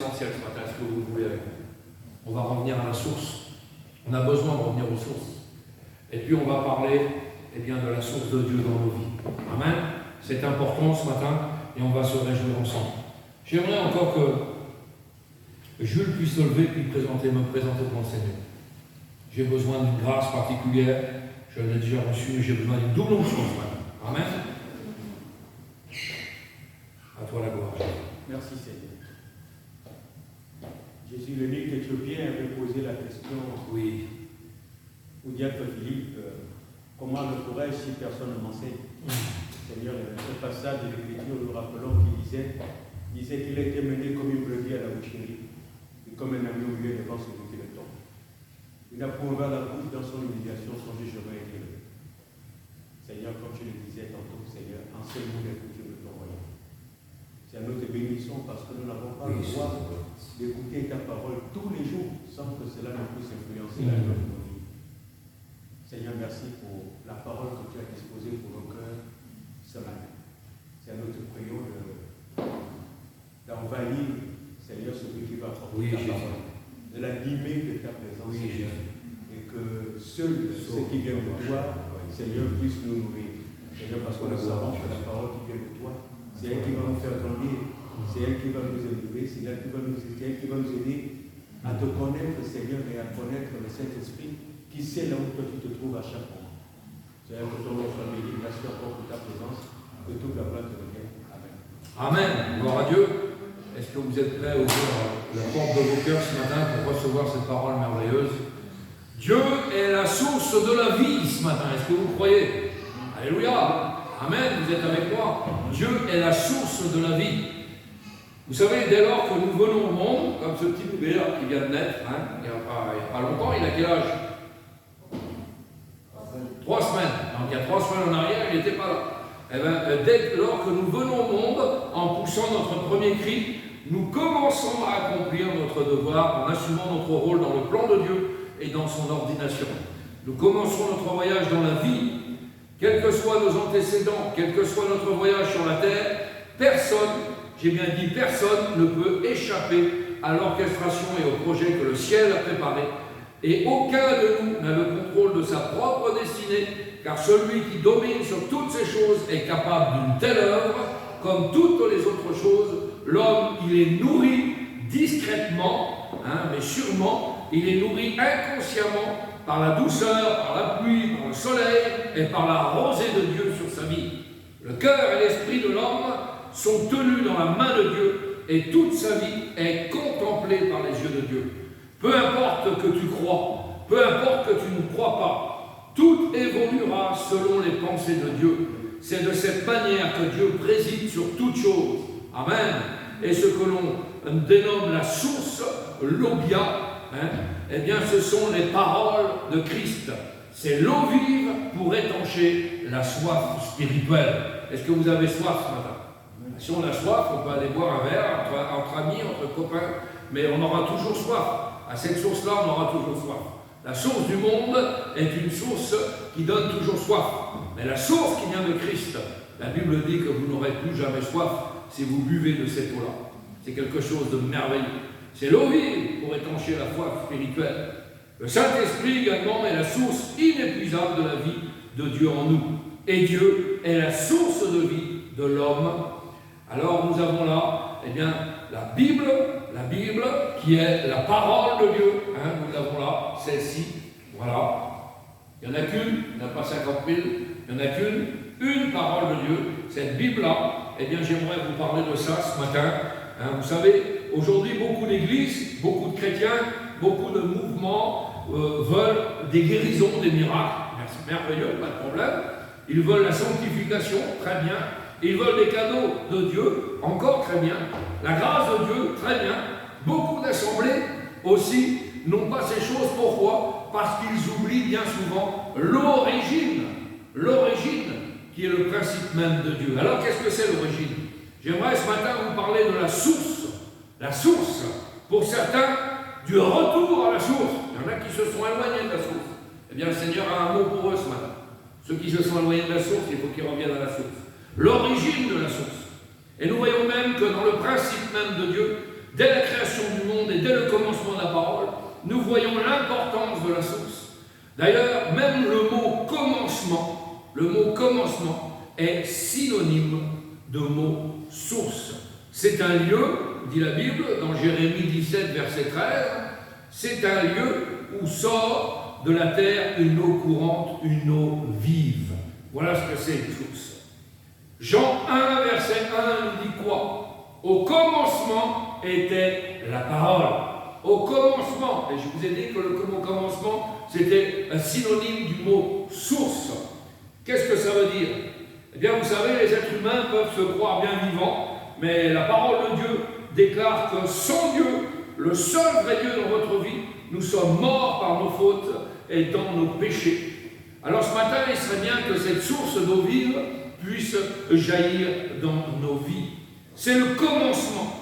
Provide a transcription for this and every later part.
essentiel ce matin, ce que vous voulez avec nous. On va revenir à la source. On a besoin de revenir aux sources. Et puis on va parler de la source de Dieu dans nos vies. Amen. C'est important ce matin et on va se réjouir ensemble. J'aimerais encore que Jules puisse se lever et me présenter devant le Seigneur. J'ai besoin d'une grâce particulière. Je l'ai déjà reçue, mais j'ai besoin d'une double onction ce matin. Amen. À toi la gloire. Merci Seigneur. Jésus, l'eunuque éthiopien, avait posé la question au diacre Philippe, comment le pourrais-je si personne ne m'enseigne? Seigneur, ce passage de l'Écriture, nous rappelons qu'il disait qu'il était mené comme une brebis à la boucherie, et comme un agneau muet devant celui qui le tombe. Il n'a point ouvert la bouche dans son humiliation, son jugement est élevé. Seigneur, comme tu le disais tantôt, Seigneur, enseigne-nous les coutumes de ton royaume. Seigneur, nous te bénissons parce que nous n'avons pas le droit d'écouter ta parole tous les jours sans que cela ne puisse influencer la vie de nos vies. Seigneur, merci pour la parole que tu as disposée pour nos cœurs ce matin. Seigneur, nous te prions d'envahir, Seigneur, celui qui va porter ta parole, de l'animer de ta présence, Seigneur, et que seuls ceux qui viennent de toi, Seigneur, puissent nous nourrir. Seigneur, parce que nous savons que la parole qui vient de toi, c'est elle qui va nous faire grandir, c'est elle qui va nous élever, c'est elle qui va nous aider à te connaître, Seigneur, et à connaître le Saint-Esprit qui sait là où toi tu te trouves à chaque moment. Seigneur, que ton nom soit béni, merci encore pour ta présence, que toute la gloire te revienne. Amen. Amen. Gloire à Dieu. Est-ce que vous êtes prêts à ouvrir la porte de vos cœurs ce matin pour recevoir cette parole merveilleuse? Dieu est la source de la vie ce matin. Est-ce que vous croyez? Alléluia. Amen. Vous êtes avec moi. Dieu est la source de la vie. Vous savez, dès lors que nous venons au monde, comme ce petit bébé là qui vient de naître, il n'y a pas longtemps, il a quel âge? 3 semaines. Donc il y a 3 semaines en arrière, il n'était pas là. Eh bien, dès lors que nous venons au monde, en poussant notre premier cri, nous commençons à accomplir notre devoir en assumant notre rôle dans le plan de Dieu et dans son ordination. Nous commençons notre voyage dans la vie, quels que soient nos antécédents, quel que soit notre voyage sur la terre, personne, j'ai bien dit personne, ne peut échapper à l'orchestration et au projet que le ciel a préparé. Et aucun de nous n'a le contrôle de sa propre destinée, car celui qui domine sur toutes ces choses est capable d'une telle œuvre. Comme toutes les autres choses, l'homme, il est nourri discrètement, mais sûrement, il est nourri inconsciemment par la douceur, par la pluie, par le soleil et par la rosée de Dieu sur sa vie. Le cœur et l'esprit de l'homme sont tenus dans la main de Dieu et toute sa vie est contemplée par les yeux de Dieu. Peu importe que tu crois, peu importe que tu ne crois pas, tout évoluera selon les pensées de Dieu. C'est de cette manière que Dieu préside sur toutes choses. Amen. Et ce que l'on dénomme la source, l'obia, eh bien ce sont les paroles de Christ. C'est l'eau vive pour étancher la soif spirituelle. Est-ce que vous avez soif ce matin? Si on a soif, on peut aller boire un verre entre amis, entre copains, mais on aura toujours soif. À cette source-là, on aura toujours soif. La source du monde est une source qui donne toujours soif. Mais la source qui vient de Christ, la Bible dit que vous n'aurez plus jamais soif si vous buvez de cette eau-là. C'est quelque chose de merveilleux. C'est l'eau vive pour étancher la soif spirituelle. Le Saint-Esprit également est la source inépuisable de la vie de Dieu en nous. Et Dieu est la source de vie de l'homme. Alors nous avons là, la Bible qui est la parole de Dieu. Nous l'avons là, celle-ci. Voilà. Il n'y en a qu'une, il n'y en a pas 50 000, il n'y en a qu'une, une parole de Dieu. Cette Bible-là, j'aimerais vous parler de ça ce matin. Vous savez, aujourd'hui, beaucoup d'églises, beaucoup de chrétiens, beaucoup de mouvements veulent des guérisons, des miracles. C'est merveilleux, pas de problème. Ils veulent la sanctification, très bien. Ils veulent des cadeaux de Dieu, encore très bien. La grâce de Dieu, très bien. Beaucoup d'assemblées aussi n'ont pas ces choses. Pourquoi? Parce qu'ils oublient bien souvent l'origine. L'origine qui est le principe même de Dieu. Alors qu'est-ce que c'est l'origine? J'aimerais ce matin vous parler de la source. La source, pour certains, du retour à la source. Il y en a qui se sont éloignés de la source. Le Seigneur a un mot pour eux ce matin. Ceux qui se sont éloignés de la source, il faut qu'ils reviennent à la source. L'origine de la source. Et nous voyons même que dans le principe même de Dieu, dès la création du monde et dès le commencement de la parole, nous voyons l'importance de la source. D'ailleurs, même le mot commencement est synonyme de mot source. C'est un lieu, dit la Bible, dans Jérémie 17, verset 13, c'est un lieu où sort de la terre une eau courante, une eau vive. Voilà ce que c'est une source. Jean 1, verset 1 nous dit quoi? Au commencement était la parole. Au commencement, et je vous ai dit que le mot commencement, c'était un synonyme du mot source. Qu'est-ce que ça veut dire? Eh bien, vous savez, les êtres humains peuvent se croire bien vivants, mais la parole de Dieu déclare que sans Dieu, le seul vrai Dieu dans votre vie, nous sommes morts par nos fautes et dans nos péchés. Alors ce matin, il serait bien que cette source d'eau vive puisse jaillir dans nos vies. C'est le commencement.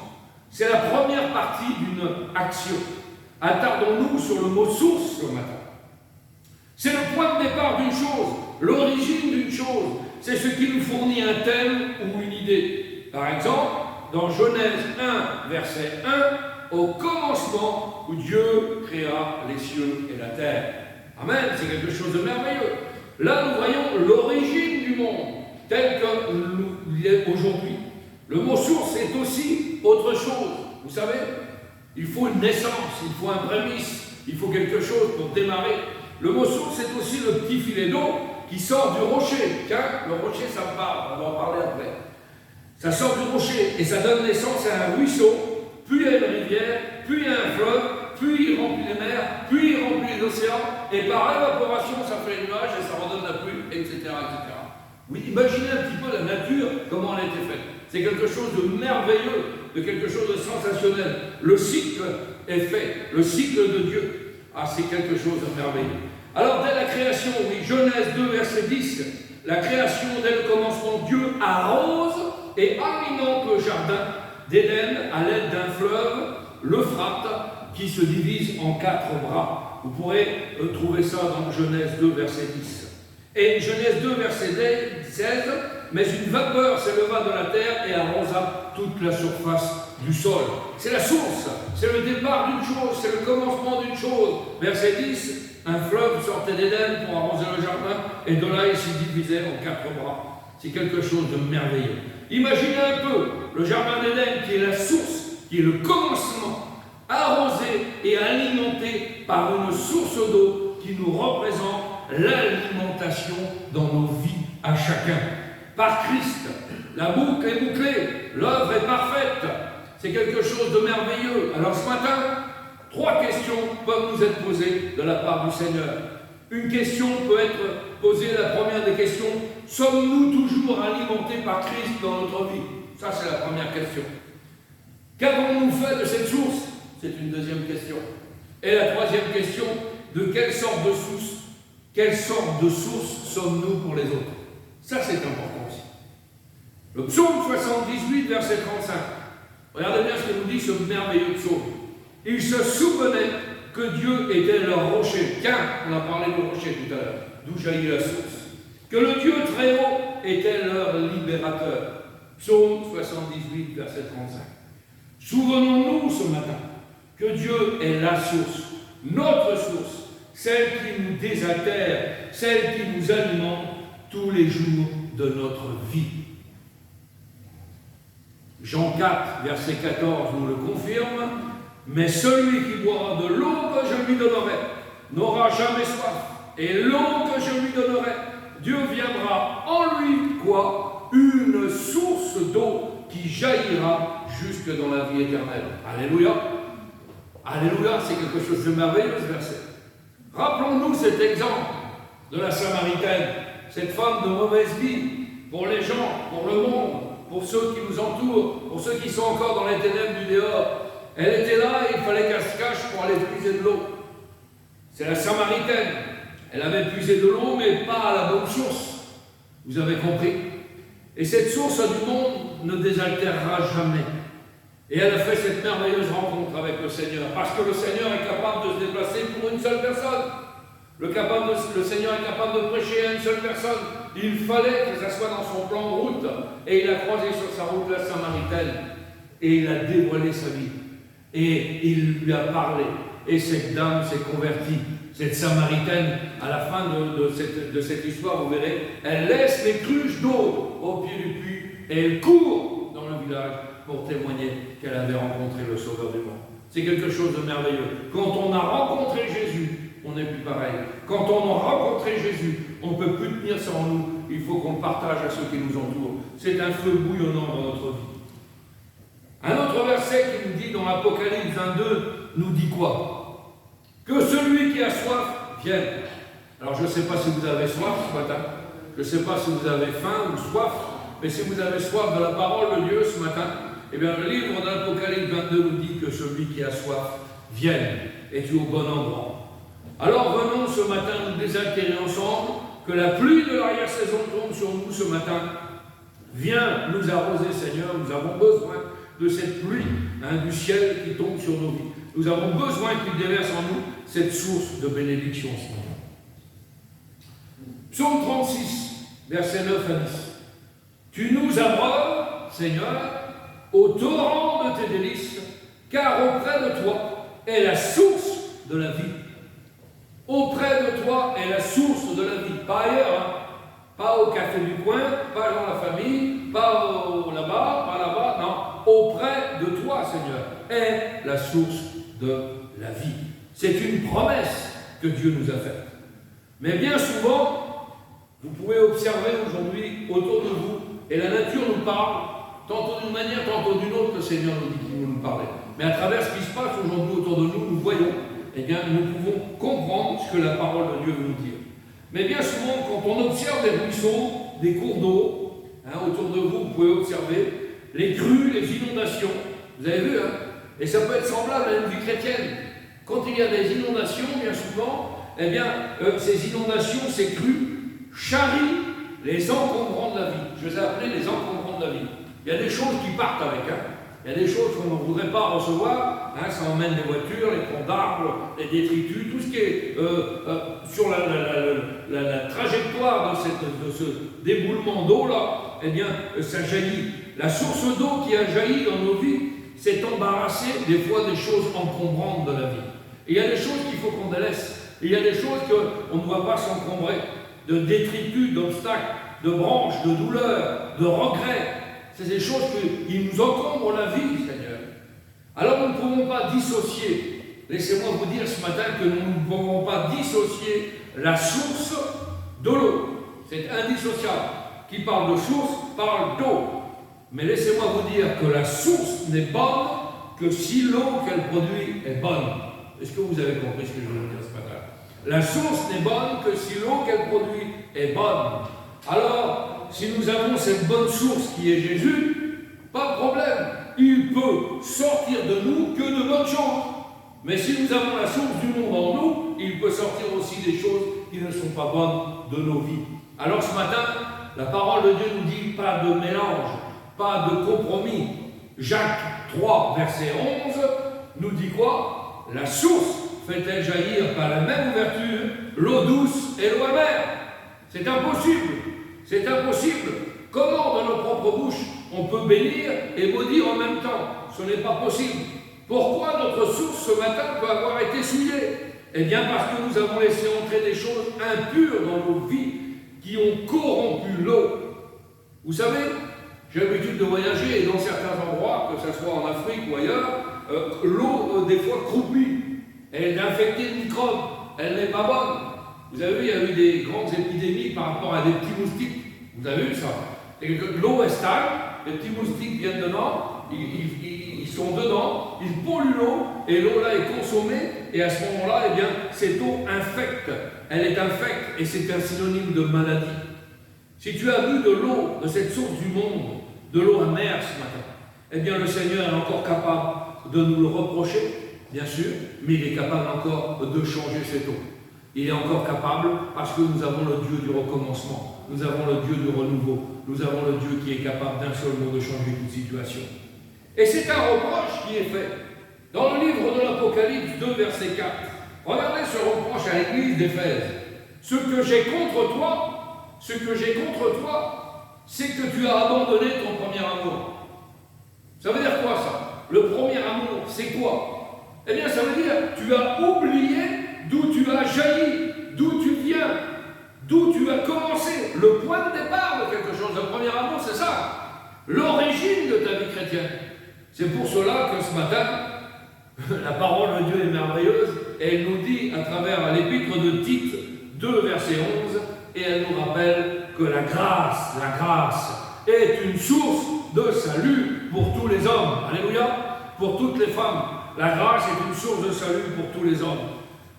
C'est la première partie d'une action. Attardons-nous sur le mot source ce matin. C'est le point de départ d'une chose, l'origine d'une chose. C'est ce qui nous fournit un thème ou une idée. Par exemple, dans Genèse 1, verset 1, au commencement où Dieu créa les cieux et la terre. Amen, c'est quelque chose de merveilleux. Là, nous voyons l'origine du monde, tel qu'il est aujourd'hui. Le mot source est aussi autre chose. Vous savez, il faut une naissance, il faut un prémisse, il faut quelque chose pour démarrer. Le mot source est aussi le petit filet d'eau qui sort du rocher. Tiens, le rocher, ça me parle, on va en parler après. Ça sort du rocher et ça donne naissance à un ruisseau, puis à une rivière, puis à un fleuve, puis il remplit les mers, puis il remplit les océans, et par évaporation, ça fait un nuage et ça redonne la pluie, etc., etc. Oui, imaginez un petit peu la nature, comment elle a été faite. C'est quelque chose de merveilleux, de quelque chose de sensationnel. Le cycle est fait, le cycle de Dieu. Ah, c'est quelque chose de merveilleux. Alors, dès la création, oui, Genèse 2, verset 10, la création, dès le commencement, Dieu arrose et alimente le jardin d'Éden à l'aide d'un fleuve, l'Euphrate, qui se divise en 4 bras. Vous pourrez trouver ça dans Genèse 2, verset 10. Et Genèse 2, verset 16, mais une vapeur s'éleva de la terre et arrosa toute la surface du sol. C'est la source, c'est le départ d'une chose, c'est le commencement d'une chose. Verset 10, un fleuve sortait d'Éden pour arroser le jardin, et de là il s'y divisait en 4 bras. C'est quelque chose de merveilleux. Imaginez un peu le jardin d'Éden qui est la source, qui est le commencement, arrosé et alimenté par une source d'eau qui nous représente l'alimentation dans nos vies à chacun. Par Christ, la boucle est bouclée, l'œuvre est parfaite. C'est quelque chose de merveilleux. Alors ce matin, 3 questions peuvent nous être posées de la part du Seigneur. Une question peut être posée, la première des questions, sommes-nous toujours alimentés par Christ dans notre vie? Ça, c'est la première question. Qu'avons-nous fait de cette source? C'est une deuxième question. Et la troisième question, de quelle sorte de source sommes-nous pour les autres? Ça, c'est important aussi. Le psaume 78, verset 35. Regardez bien ce que nous dit ce merveilleux psaume. Ils se souvenaient que Dieu était leur rocher. Tiens, on a parlé de rocher tout à l'heure, d'où jaillit la source. Que le Dieu très haut était leur libérateur. Psaume 78, verset 35. Souvenons-nous ce matin que Dieu est la source, notre source, celle qui nous désaltère, celle qui nous alimente tous les jours de notre vie. Jean 4, verset 14 nous le confirme. Mais celui qui boira de l'eau que je lui donnerai n'aura jamais soif. Et l'eau que je lui donnerai, Dieu viendra en lui, quoi? Une source d'eau qui jaillira jusque dans la vie éternelle. Alléluia. Alléluia, c'est quelque chose de merveilleux ce verset. Rappelons-nous cet exemple de la Samaritaine, cette femme de mauvaise vie, pour les gens, pour le monde, pour ceux qui nous entourent, pour ceux qui sont encore dans les ténèbres du dehors. Elle était là et il fallait qu'elle se cache pour aller puiser de l'eau. C'est la Samaritaine. Elle avait puisé de l'eau, mais pas à la bonne source. Vous avez compris? Et cette source du monde ne désaltérera jamais. Et elle a fait cette merveilleuse rencontre avec le Seigneur, parce que le Seigneur est capable de se déplacer pour une seule personne. Le Seigneur est capable de prêcher à une seule personne. Il fallait que ça soit dans son plan de route. Et il a croisé sur sa route la Samaritaine. Et il a dévoilé sa vie. Et il lui a parlé. Et cette dame s'est convertie. Cette Samaritaine, à la fin de cette histoire, vous verrez, elle laisse les cruches d'eau au pied du puits et elle court dans le village pour témoigner qu'elle avait rencontré le Sauveur du monde. C'est quelque chose de merveilleux. Quand on a rencontré Jésus, on n'est plus pareil. Quand on a rencontré Jésus, on ne peut plus tenir ça en nous. Il faut qu'on le partage à ceux qui nous entourent. C'est un feu bouillonnant dans notre vie. Un autre verset qui nous dit dans l'Apocalypse 22, nous dit quoi? Que celui qui a soif vienne. Alors je ne sais pas si vous avez soif ce matin, je ne sais pas si vous avez faim ou soif, mais si vous avez soif de la parole de Dieu ce matin, eh bien le livre de l'Apocalypse 22 nous dit que celui qui a soif vienne. Es-tu au bon endroit? Alors venons ce matin nous désaltérer ensemble, que la pluie de l'arrière-saison tombe sur nous ce matin. Viens nous arroser, Seigneur, nous avons besoin de cette pluie du ciel qui tombe sur nos vies. Nous avons besoin qu'il déverse en nous cette source de bénédiction. Psaume 36, versets 9 à 10. Tu nous abreuves, Seigneur, au torrent de tes délices, car auprès de toi est la source de la vie. Auprès de toi est la source de la vie. Pas ailleurs, pas au café du coin, pas dans la famille, pas là-bas, pas là-bas, non. Auprès de toi, Seigneur, est la source de la vie. C'est une promesse que Dieu nous a faite. Mais bien souvent, vous pouvez observer aujourd'hui autour de vous, et la nature nous parle, tantôt d'une manière, tantôt d'une autre, le Seigneur nous dit qu'il nous parlait. Mais à travers ce qui se passe aujourd'hui autour de nous, nous voyons, eh bien, nous pouvons comprendre ce que la parole de Dieu veut nous dire. Mais bien souvent, quand on observe des ruisseaux, des cours d'eau, autour de vous, vous pouvez observer les crues, les inondations. Vous avez vu, et ça peut être semblable à une vie chrétienne. Quand il y a des inondations, bien souvent, eh bien, ces inondations, ces crues, charrient les encombrants de la vie. Je les ai appelés les encombrants de la vie. Il y a des choses qui partent avec. Il y a des choses qu'on ne voudrait pas recevoir. Ça emmène les voitures, les troncs d'arbres, les détritus, tout ce qui est sur la trajectoire de ce déboulement d'eau-là, eh bien, ça jaillit. La source d'eau qui a jailli dans nos vies s'est embarrassée des fois des choses encombrantes de la vie. Et il y a des choses qu'il faut qu'on délaisse. Et il y a des choses qu'on ne doit pas s'encombrer. De détritus, d'obstacles, de branches, de douleurs, de regrets. C'est des choses qui nous encombrent la vie, Seigneur. Alors nous ne pouvons pas dissocier, laissez-moi vous dire ce matin que nous ne pouvons pas dissocier la source de l'eau. C'est indissociable. Qui parle de source, parle d'eau. Mais laissez-moi vous dire que la source n'est bonne que si l'eau qu'elle produit est bonne. Est-ce que vous avez compris ce que je veux dire ce matin? La source n'est bonne que si l'eau qu'elle produit est bonne. Alors, si nous avons cette bonne source qui est Jésus, pas de problème. Il peut sortir de nous que de bonnes choses. Mais si nous avons la source du monde en nous, il peut sortir aussi des choses qui ne sont pas bonnes de nos vies. Alors ce matin, la parole de Dieu nous dit pas de mélange, pas de compromis. Jacques 3, verset 11, nous dit quoi? La source fait-elle jaillir par la même ouverture l'eau douce et l'eau amère? C'est impossible. C'est impossible. Comment dans nos propres bouches on peut bénir et maudire en même temps? Ce n'est pas possible. Pourquoi notre source ce matin peut avoir été souillée? Eh bien parce que nous avons laissé entrer des choses impures dans nos vies qui ont corrompu l'eau. Vous savez, j'ai l'habitude de voyager et dans certains endroits, que ce soit en Afrique ou ailleurs, l'eau des fois croupit. Elle est infectée de microbes. Elle n'est pas bonne. Vous avez vu, il y a eu des grandes épidémies par rapport à des petits moustiques. Vous avez vu ça? L'eau est stable, les petits moustiques viennent dedans, ils sont dedans, ils polluent l'eau, et l'eau là est consommée, et à ce moment-là, eh bien, cette eau infecte. Elle est infecte, et c'est un synonyme de maladie. Si tu as bu de l'eau, de cette source du monde, de l'eau amère ce matin, eh bien le Seigneur est encore capable de nous le reprocher, bien sûr, mais il est capable encore de changer cette eau. Il est encore capable parce que nous avons le Dieu du recommencement, nous avons le Dieu du renouveau, nous avons le Dieu qui est capable d'un seul mot de changer toute situation. Et c'est un reproche qui est fait. Dans le livre de l'Apocalypse 2, verset 4, regardez ce reproche à l'église d'Éphèse. Ce que j'ai contre toi, c'est que tu as abandonné ton premier amour. Ça veut dire quoi ça? Le premier amour, c'est quoi? Eh bien, ça veut dire, tu as oublié d'où tu as jailli, d'où tu viens, d'où tu as commencé, le point de départ de quelque chose. Le premier amour, c'est ça, l'origine de ta vie chrétienne. C'est pour cela que ce matin, la parole de Dieu est merveilleuse et elle nous dit à travers l'épître de Tite 2, verset 11, et elle nous rappelle que la grâce est une source de salut pour tous les hommes. Alléluia, pour toutes les femmes. La grâce est une source de salut pour tous les hommes.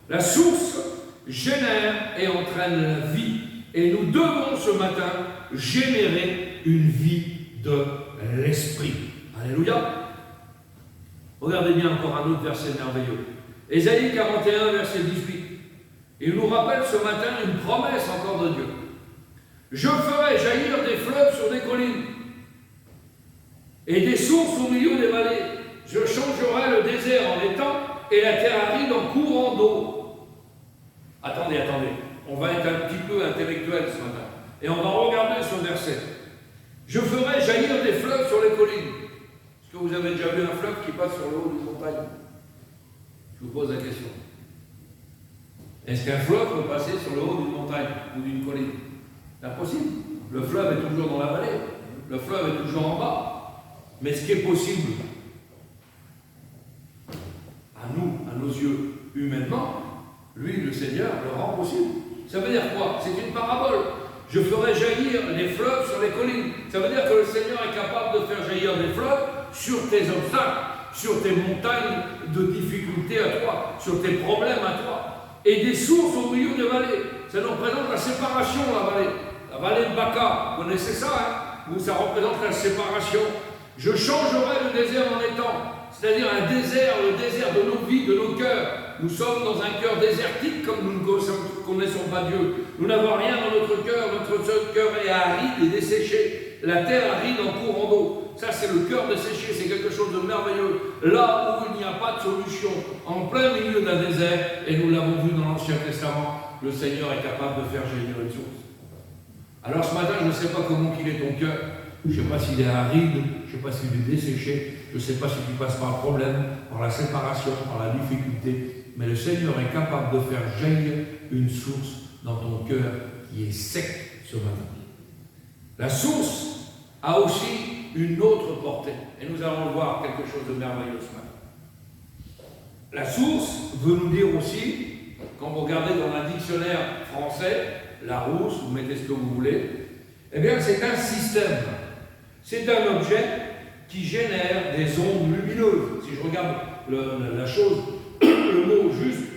La source génère et entraîne la vie. Et nous devons ce matin générer une vie de l'esprit. Alléluia. Regardez bien encore un autre verset merveilleux. Ésaïe 41, verset 18. Il nous rappelle ce matin une promesse encore de Dieu. Je ferai jaillir des fleuves sur des collines et des sources au milieu des vallées. Je changerai le désert en étang et la terre aride en courant d'eau. Attendez. On va être un petit peu intellectuel ce matin. Et on va regarder ce verset. Je ferai jaillir des fleuves sur les collines. Est-ce que vous avez déjà vu un fleuve qui passe sur le haut d'une montagne? Je vous pose la question. Est-ce qu'un fleuve peut passer sur le haut d'une montagne ou d'une colline? C'est impossible. Le fleuve est toujours dans la vallée. Le fleuve est toujours en bas. Mais ce qui est possible, à nous, à nos yeux, humainement, lui, le Seigneur, le rend possible. Ça veut dire quoi? C'est une parabole. Je ferai jaillir les fleuves sur les collines. Ça veut dire que le Seigneur est capable de faire jaillir des fleuves sur tes obstacles, sur tes montagnes de difficultés à toi, sur tes problèmes à toi. Et des sources au milieu des vallées. Ça nous représente la séparation, la vallée. La vallée de Baca, vous connaissez ça, hein? Où ça représente la séparation. Je changerai le désert en étang. C'est-à-dire un désert, le désert de nos vies, de nos cœurs. Nous sommes dans un cœur désertique comme nous ne connaissons pas Dieu. Nous n'avons rien dans notre cœur cœur est aride et desséché. La terre aride en courant d'eau. Ça, c'est le cœur desséché, c'est quelque chose de merveilleux. Là où il n'y a pas de solution, en plein milieu d'un désert, et nous l'avons vu dans l'Ancien Testament, le Seigneur est capable de faire jaillir une source. Alors ce matin, je ne sais pas comment qu'il est ton cœur. Je ne sais pas s'il est aride, je ne sais pas s'il est desséché, je ne sais pas si tu passes par le problème, par la séparation, par la difficulté, mais le Seigneur est capable de faire jaillir une source dans ton cœur qui est sec ce matin. La source a aussi une autre portée, et nous allons voir quelque chose de merveilleux ce matin. La source veut nous dire aussi, quand vous regardez dans un dictionnaire français, Larousse, vous mettez ce que vous voulez, eh bien c'est un système. C'est un objet qui génère des ondes lumineuses. Si je regarde la chose, le mot juste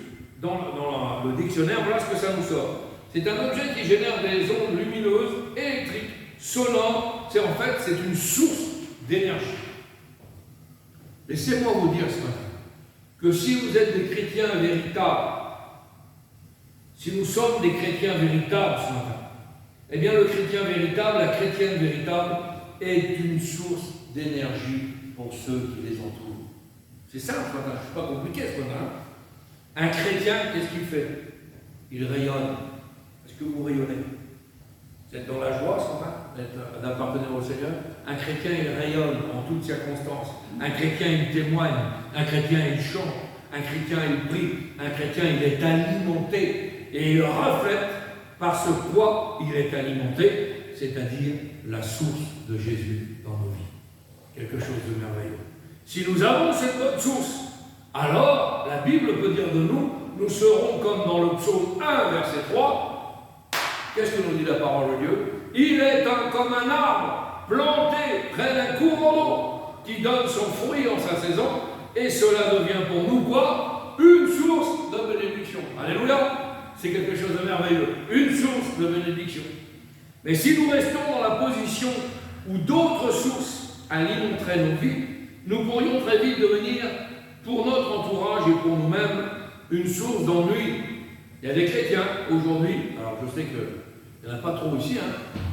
dans le dictionnaire, voilà ce que ça nous sort. C'est un objet qui génère des ondes lumineuses, électriques, sonores. C'est une source d'énergie. Laissez-moi vous dire ce matin que si vous êtes des chrétiens véritables, si nous sommes des chrétiens véritables ce matin, eh bien le chrétien véritable, la chrétienne véritable, est une source d'énergie pour ceux qui les entourent. C'est simple ce matin, c'est pas compliqué ce matin. Un chrétien, qu'est-ce qu'il fait? Il rayonne. Est-ce que vous rayonnez? Vous êtes dans la joie ce matin d'appartenir au Seigneur? Un chrétien, il rayonne en toutes circonstances. Un chrétien, il témoigne. Un chrétien, il chante. Un chrétien, il prie. Un chrétien, il est alimenté. Et il reflète par ce quoi il est alimenté, c'est-à-dire la source de Jésus dans nos vies. Quelque chose de merveilleux. Si nous avons cette bonne source, alors la Bible peut dire de nous, nous serons comme dans le psaume 1, verset 3. Qu'est-ce que nous dit la parole de Dieu? Il est comme un arbre planté près d'un courant d'eau qui donne son fruit en sa saison, et cela devient pour nous quoi? Une source de bénédiction. Alléluia! C'est quelque chose de merveilleux. Une source de bénédiction. Mais si nous restons dans la position où d'autres sources alimenteraient nos vies, nous pourrions très vite devenir, pour notre entourage et pour nous-mêmes, une source d'ennui. Il y a des chrétiens aujourd'hui, alors je sais qu'il n'y en a pas trop ici,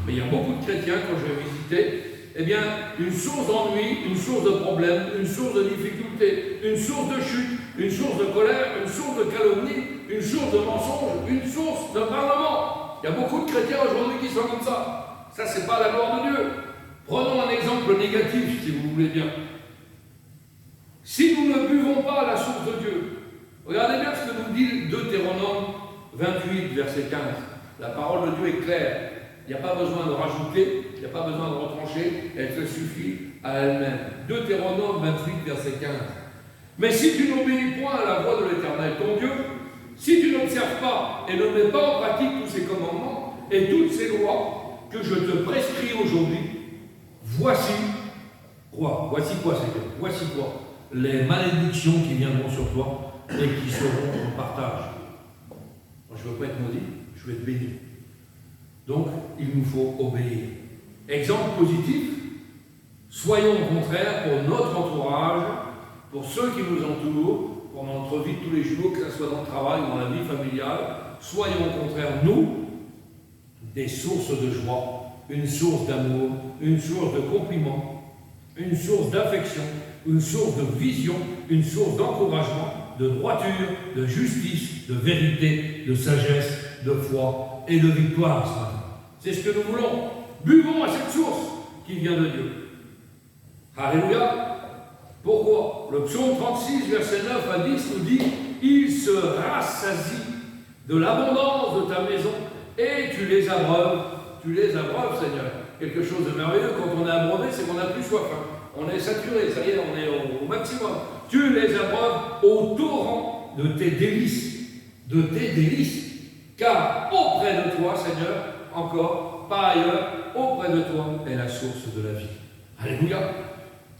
mais il y a beaucoup de chrétiens quand je vais visiter, eh bien, une source d'ennui, une source de problème, une source de difficulté, une source de chute, une source de colère, une source de calomnie, une source de mensonge, une source de parlement. Il y a beaucoup de chrétiens aujourd'hui qui sont comme ça. Ça, c'est pas la gloire de Dieu. Prenons un exemple négatif, si vous voulez bien. Si nous ne buvons pas à la source de Dieu, regardez bien ce que nous dit Deutéronome 28, verset 15. La parole de Dieu est claire. Il n'y a pas besoin de rajouter, il n'y a pas besoin de retrancher, elle se suffit à elle-même. Deutéronome 28, verset 15. Mais si tu n'obéis point à la voix de l'Éternel, ton Dieu, si tu n'observes pas et ne mets pas en pratique tous ces commandements et toutes ces lois que je te prescris aujourd'hui, voici quoi? Voici quoi, Seigneur? Voici quoi? Les malédictions qui viendront sur toi et qui seront en partage. Moi, je ne veux pas être maudit, je veux être béni. Donc, il nous faut obéir. Exemple positif, soyons au contraire pour notre entourage, pour ceux qui nous entourent, pour notre vie de tous les jours, que ce soit dans le travail ou dans la vie familiale, soyons au contraire, nous, des sources de joie, une source d'amour, une source de compliments, une source d'affection, une source de vision, une source d'encouragement, de droiture, de justice, de vérité, de sagesse, de foi et de victoire ce matin. C'est ce que nous voulons. Buvons à cette source qui vient de Dieu. Alléluia. Pourquoi? Le psaume 36, verset 9 à 10 nous dit « Il se rassasie de l'abondance de ta maison et tu les abreuves. » Tu les abreuves, Seigneur. Quelque chose de merveilleux. Quand on est abreuvé, c'est qu'on n'a plus soif. On est saturé, ça y est, on est au maximum. Tu les abreuves au torrent de tes délices. De tes délices. Car auprès de toi, Seigneur, encore, par ailleurs, auprès de toi est la source de la vie. Alléluia.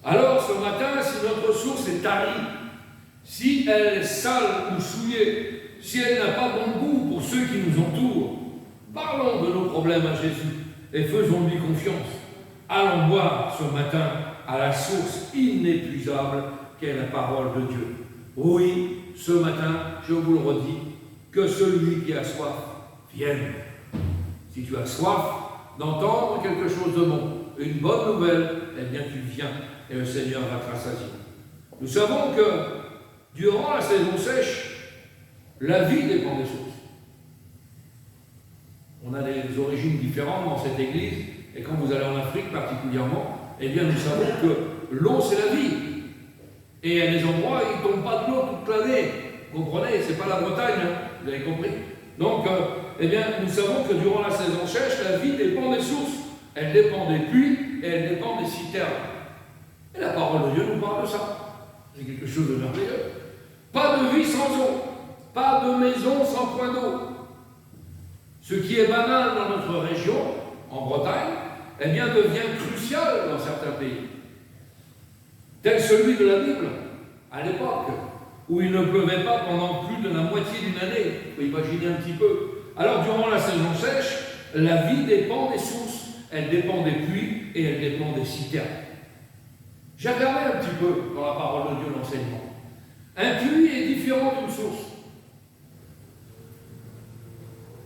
Alors, ce matin, si notre source est tarie, si elle est sale ou souillée, si elle n'a pas bon goût pour ceux qui nous entourent, parlons de nos problèmes à Jésus et faisons-lui confiance. Allons boire ce matin à la source inépuisable qu'est la parole de Dieu. Oui, ce matin, je vous le redis, que celui qui a soif vienne. Si tu as soif d'entendre quelque chose de bon, une bonne nouvelle, eh bien tu viens et le Seigneur va te rassasier. Nous savons que durant la saison sèche, la vie dépend des sources. On a des origines différentes dans cette église, et quand vous allez en Afrique particulièrement, eh bien nous savons que l'eau c'est la vie. Et il y a des endroits où il ne tombe pas de l'eau toute l'année. Vous comprenez, c'est pas la Bretagne, hein, vous avez compris. Donc, eh bien, nous savons que durant la saison sèche, la vie dépend des sources. Elle dépend des puits et elle dépend des citernes. Et la parole de Dieu nous parle de ça. C'est quelque chose de merveilleux. Pas de vie sans eau, pas de maison sans point d'eau. Ce qui est banal dans notre région, en Bretagne, eh bien, devient crucial dans certains pays. Tel celui de la Bible, à l'époque, où il ne pleuvait pas pendant plus de la moitié d'une année. Il faut imaginer un petit peu. Alors, durant la saison sèche, la vie dépend des sources. Elle dépend des puits et elle dépend des citernes. J'ai regardé un petit peu dans la parole de Dieu l'enseignement. Un puits est différent d'une source.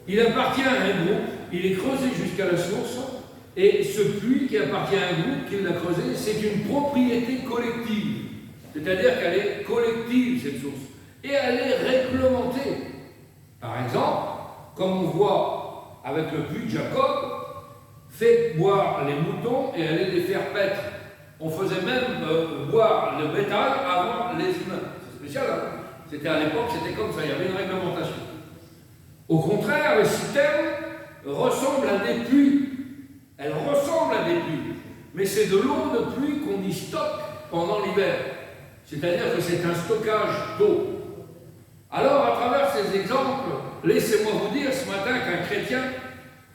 Il appartient à un groupe, il est creusé jusqu'à la source, et ce puits qui appartient à un groupe qui l'a creusé, c'est une propriété collective. C'est-à-dire qu'elle est collective, cette source. Et elle est réglementée. Par exemple, comme on voit avec le puits de Jacob, fait boire les moutons et allait les faire paître. On faisait même boire le bétail avant les humains. C'est spécial, hein? C'était à l'époque, c'était comme ça, il y avait une réglementation. Au contraire, les citernes ressemblent à des puits. Elles ressemblent à des puits. Mais c'est de l'eau de pluie qu'on y stocke pendant l'hiver. C'est-à-dire que c'est un stockage d'eau. Alors, à travers ces exemples, laissez-moi vous dire ce matin qu'un chrétien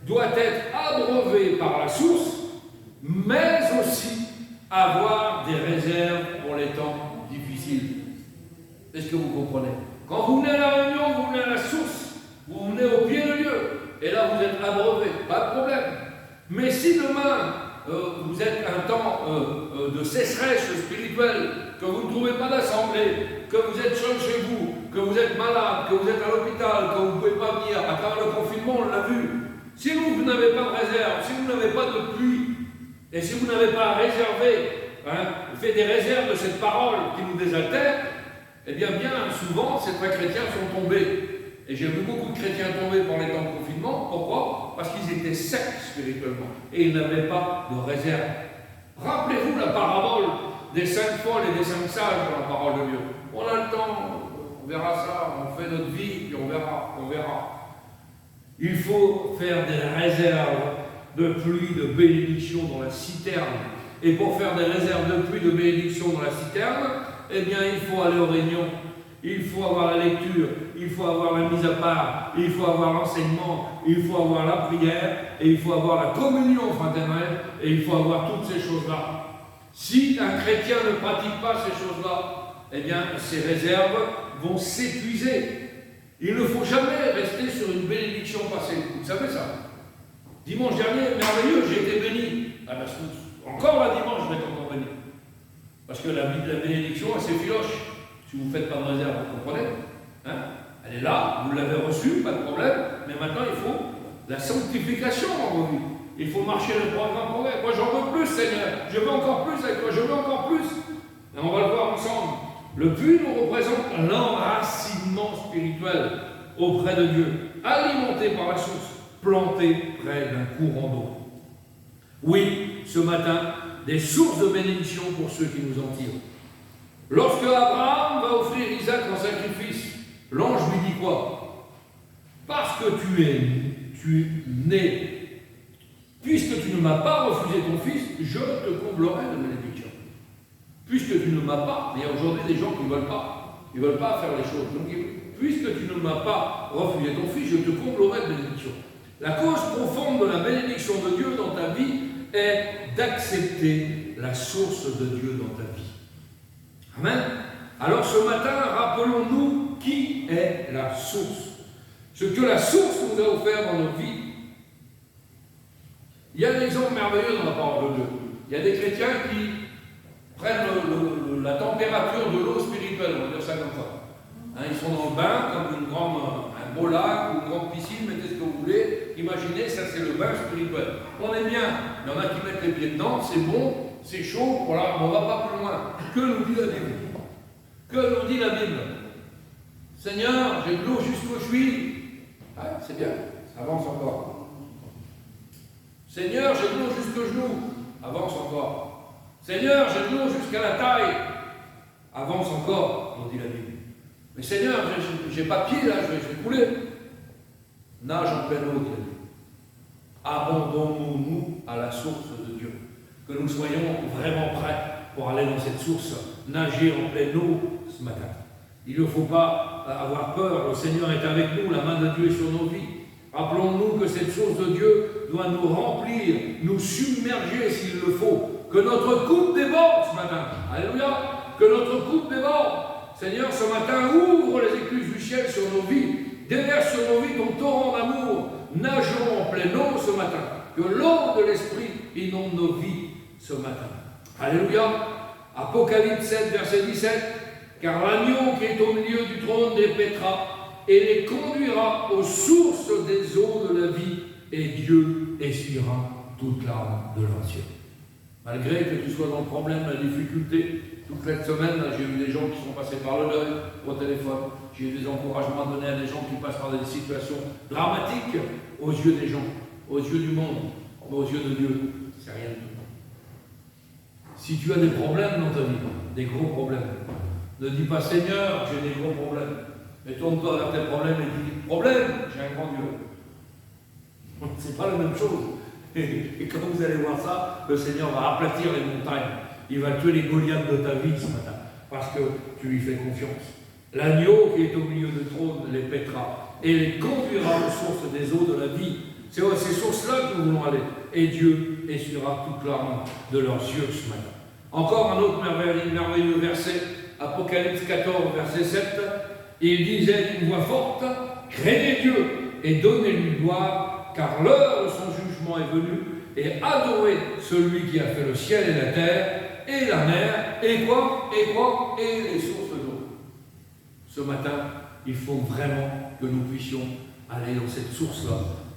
doit être abreuvé par la source, mais aussi avoir des réserves pour les temps difficiles. Est-ce que vous comprenez? Quand vous venez à la réunion, vous venez à la source, vous venez au pied de Dieu, et là vous êtes abreuvé, pas de problème. Mais si demain, vous êtes un temps de sécheresse spirituelle, que vous ne trouvez pas d'assemblée, que vous êtes seul chez vous, que vous êtes malade, que vous êtes à l'hôpital, que vous ne pouvez pas venir, à travers le confinement, on l'a vu. Si vous n'avez pas de réserve, si vous n'avez pas de pluie, et si vous n'avez pas réservé, fait des réserves de cette parole qui nous désaltère, eh bien souvent, ces vrais chrétiens sont tombés. Et j'ai vu beaucoup de chrétiens tomber pendant les temps de confinement. Pourquoi? Parce qu'ils étaient secs spirituellement et ils n'avaient pas de réserve. Rappelez-vous la parabole des 5 folles et des 5 sages dans la parole de Dieu. On a le temps, on verra ça, on fait notre vie, puis on verra. Il faut faire des réserves de pluie, de bénédiction dans la citerne. Et pour faire des réserves de pluie, de bénédiction dans la citerne, eh bien, il faut aller aux réunions, il faut avoir la lecture, il faut avoir la mise à part, il faut avoir l'enseignement, il faut avoir la prière, et il faut avoir la communion fraternelle, et il faut avoir toutes ces choses-là. Si un chrétien ne pratique pas ces choses-là, eh bien, ses réserves vont s'épuiser. Il ne faut jamais rester sur une bénédiction passée. Vous savez ça? Dimanche dernier, merveilleux, j'ai été béni. Ah ben, encore là, dimanche, je vais être encore béni. Parce que la bénédiction, elle s'effiloche. Si vous ne faites pas de réserve, vous comprenez, hein? Elle est là, vous l'avez reçue, pas de problème, mais maintenant il faut la sanctification dans vos vies. Il faut marcher le programme pour elle. Moi j'en veux plus, Seigneur, je veux encore plus avec toi, je veux encore plus. Et on va le voir ensemble. Le puits nous représente l'enracinement spirituel auprès de Dieu, alimenté par la source, planté près d'un courant d'eau. Oui, ce matin, des sources de bénédiction pour ceux qui nous en tirent. Lorsque Abraham va offrir Isaac en sacrifice, l'ange lui dit quoi? Parce que tu es né, puisque tu ne m'as pas refusé ton fils, je te comblerai de bénédiction. Puisque tu ne m'as pas, il y a aujourd'hui des gens qui ne veulent pas, ils ne veulent pas faire les choses. Donc, puisque tu ne m'as pas refusé ton fils, je te comblerai de bénédiction. La cause profonde de la bénédiction de Dieu dans ta vie est d'accepter la source de Dieu dans ta vie. Amen. Alors ce matin, rappelons-nous qui est la source. Ce que la source nous a offert dans nos vies. Il y a un exemple merveilleux dans la parole de Dieu. Il y a des chrétiens qui prennent la température de l'eau spirituelle, on va dire ça comme ça. Hein, ils sont dans le bain, comme un beau lac ou une grande piscine, mettez ce que vous voulez. Imaginez, ça c'est le bain spirituel. On est bien, il y en a qui mettent les pieds dedans, c'est bon. C'est chaud, voilà, on ne va pas plus loin. Que nous dit la Bible? Que nous dit la Bible? Seigneur, j'ai de l'eau jusqu'aux chevilles. Ah, c'est bien, ça avance encore. Seigneur, j'ai de l'eau jusqu'aux genoux. Avance encore. Seigneur, j'ai de l'eau jusqu'à la taille. Avance encore, nous dit la Bible. Mais Seigneur, j'ai pas de pied là, je vais couler. Nage en pleine eau, dit la Bible. Abandonnons-nous à la source de Dieu. Que nous soyons vraiment prêts pour aller dans cette source, nager en pleine eau ce matin. Il ne faut pas avoir peur, le Seigneur est avec nous, la main de Dieu est sur nos vies. Rappelons-nous que cette source de Dieu doit nous remplir, nous submerger s'il le faut. Que notre coupe déborde ce matin. Alléluia. Que notre coupe déborde. Seigneur, ce matin, ouvre les écluses du ciel sur nos vies. Déverse sur nos vies ton torrent d'amour. Nageons en pleine eau ce matin. Que l'eau de l'Esprit inonde nos vies ce matin. Alléluia. Apocalypse 7, verset 17. Car l'agneau qui est au milieu du trône les paîtra et les conduira aux sources des eaux de la vie, et Dieu essuiera toute larme de leurs yeux. Malgré que tu sois dans le problème, la difficulté, toute cette semaine, j'ai vu des gens qui sont passés par le deuil au téléphone. J'ai eu des encouragements à donner à des gens qui passent par des situations dramatiques aux yeux des gens, aux yeux du monde, mais aux yeux de Dieu. C'est rien du tout. Si tu as des problèmes dans ta vie, des gros problèmes, ne dis pas Seigneur, j'ai des gros problèmes. Mais tourne-toi vers tes problèmes et dis problème, j'ai un grand Dieu. C'est pas la même chose. Et quand vous allez voir ça, le Seigneur va aplatir les montagnes. Il va tuer les Goliaths de ta vie ce matin, parce que tu lui fais confiance. L'agneau qui est au milieu du trône les paîtra et les conduira aux sources des eaux de la vie. C'est à ces sources-là que nous voulons aller. Et Dieu essuiera toute larme de leurs yeux ce matin. Encore un autre merveilleux verset, Apocalypse 14, verset 7. Il disait d'une voix forte, craignez Dieu et donnez-lui gloire, car l'heure de son jugement est venue, et adorez celui qui a fait le ciel et la terre, et la mer, et quoi, et les sources d'eau. Ce matin, il faut vraiment que nous puissions aller dans cette source-là,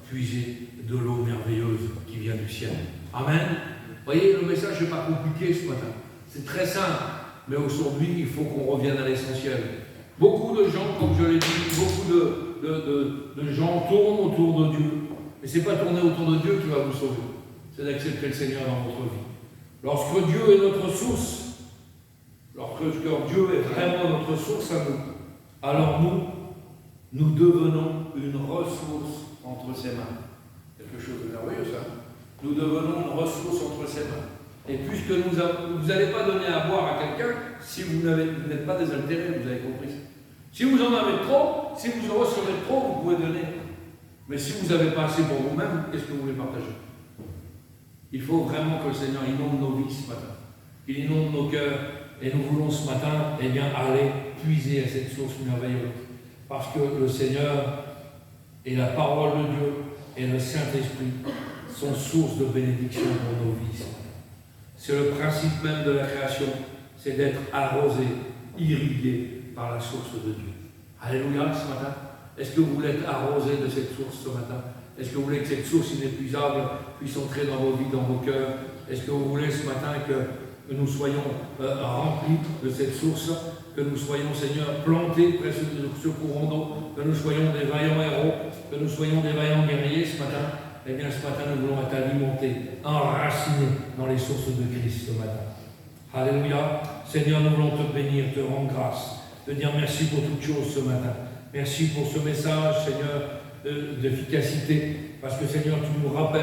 puiser de l'eau merveilleuse qui vient du ciel. Amen. Vous voyez, le message n'est pas compliqué ce matin. C'est très simple. Mais aujourd'hui, il faut qu'on revienne à l'essentiel. Beaucoup de gens, comme je l'ai dit, beaucoup de gens tournent autour de Dieu. Mais ce n'est pas tourner autour de Dieu qui va vous sauver. C'est d'accepter le Seigneur dans votre vie. Lorsque Dieu est notre source, lorsque Dieu est vraiment notre source à nous, alors nous devenons une ressource entre ses mains. Quelque chose de merveilleux, ça. Nous devenons une ressource entre ses mains. Et puisque vous n'allez pas donner à boire à quelqu'un si vous n'êtes pas désaltéré, vous avez compris ça. Si vous en avez trop, si vous en recevez trop, vous pouvez donner. Mais si vous n'avez pas assez pour vous-même, qu'est-ce que vous voulez partager? Il faut vraiment que le Seigneur inonde nos vies ce matin. Il inonde nos cœurs. Et nous voulons ce matin, eh bien, aller puiser à cette source merveilleuse. Parce que le Seigneur et la parole de Dieu et le Saint-Esprit sont source de bénédiction pour nos vies ce matin. C'est le principe même de la création, c'est d'être arrosé, irrigué par la source de Dieu. Alléluia ce matin. Est-ce que vous voulez être arrosé de cette source ce matin? Est-ce que vous voulez que cette source inépuisable puisse entrer dans vos vies, dans vos cœurs? Est-ce que vous voulez ce matin que nous soyons remplis de cette source, que nous soyons, Seigneur, plantés près de ce courant d'eau, que nous soyons des vaillants héros, que nous soyons des vaillants guerriers ce matin? Eh bien, ce matin, nous voulons être alimentés, enracinés dans les sources de Christ ce matin. Alléluia. Seigneur, nous voulons te bénir, te rendre grâce, te dire merci pour toutes choses ce matin. Merci pour ce message, Seigneur, d'efficacité, parce que, Seigneur, tu nous rappelles